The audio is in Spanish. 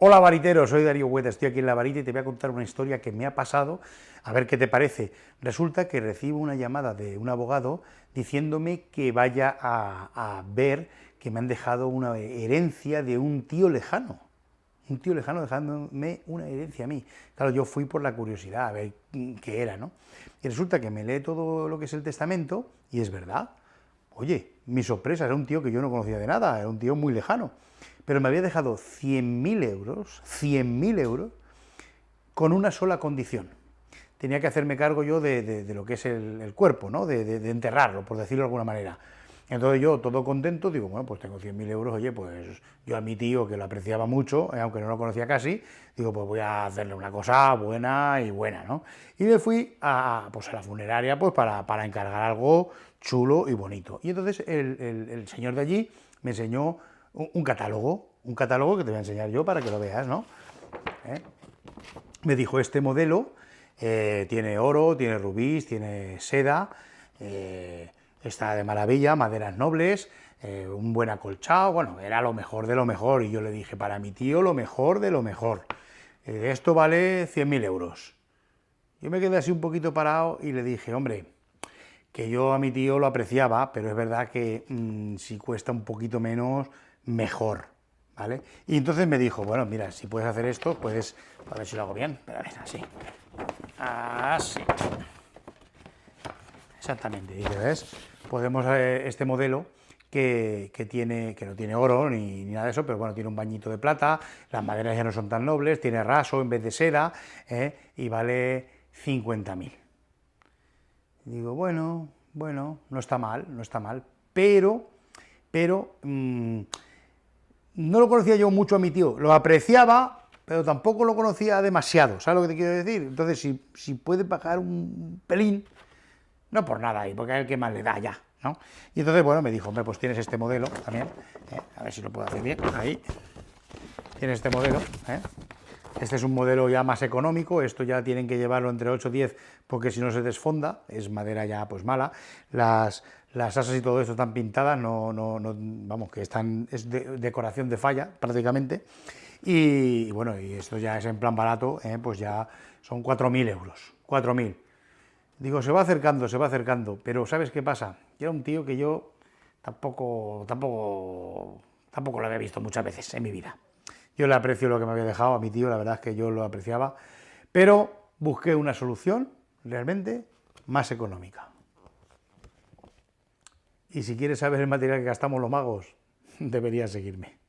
Hola varitero, soy Darío Hueta, estoy aquí en La Varita y te voy a contar una historia que me ha pasado, a ver qué te parece. Resulta que recibo una llamada de un abogado diciéndome que vaya a ver que me han dejado una herencia de un tío lejano dejándome una herencia a mí. Claro, yo fui por la curiosidad a ver qué era, ¿no? Y resulta que me lee todo lo que es el testamento y es verdad. Oye, mi sorpresa, era un tío que yo no conocía de nada, era un tío muy lejano, pero me había dejado 100.000 euros, con una sola condición. Tenía que hacerme cargo yo de lo que es el cuerpo, ¿no? De enterrarlo, por decirlo de alguna manera. Entonces yo, todo contento, digo, bueno, pues tengo 100.000 euros, oye, pues yo a mi tío, que lo apreciaba mucho, aunque no lo conocía casi, digo, pues voy a hacerle una cosa buena y buena, ¿no? Y me fui pues a la funeraria pues para encargar algo chulo y bonito. Y entonces el señor de allí me enseñó un catálogo que te voy a enseñar yo para que lo veas, ¿no? ¿Eh? Me dijo, este modelo tiene oro, tiene rubíes, tiene seda, está de maravilla, maderas nobles, un buen acolchado, bueno, era lo mejor de lo mejor, y yo le dije, para mi tío lo mejor de lo mejor, esto vale 100.000 euros. Yo me quedé así un poquito parado y le dije, hombre, que yo a mi tío lo apreciaba, pero es verdad que si cuesta un poquito menos, mejor, ¿vale? Y entonces me dijo, bueno, mira, si puedes hacer esto, puedes, a ver si lo hago bien, pero a ver, así, así, exactamente, dice, ¿ves? Podemos, este modelo que no tiene oro ni nada de eso, pero bueno, tiene un bañito de plata, las maderas ya no son tan nobles, tiene raso en vez de seda, y vale 50.000. Digo, bueno, no está mal, no está mal, pero no lo conocía yo mucho a mi tío, lo apreciaba, pero tampoco lo conocía demasiado, ¿sabes lo que te quiero decir? Entonces, si puede pagar un pelín, no por nada, y porque es el que más le da ya, ¿no? Y entonces, bueno, me dijo, hombre, pues tienes este modelo también, a ver si lo puedo hacer bien, ahí, tienes este modelo, ¿eh? Este es un modelo ya más económico, esto ya tienen que llevarlo entre 8 y 10 porque si no se desfonda, es madera ya pues mala, las asas y todo esto están pintadas, vamos, que es decoración de falla prácticamente, y bueno, y esto ya es en plan barato, pues ya son 4.000 euros, 4.000. Digo, se va acercando, pero ¿sabes qué pasa? Yo era un tío que yo tampoco lo había visto muchas veces en mi vida. Yo le aprecio lo que me había dejado a mi tío, la verdad es que yo lo apreciaba, pero busqué una solución realmente más económica. Y si quieres saber el material que gastamos los magos, deberías seguirme.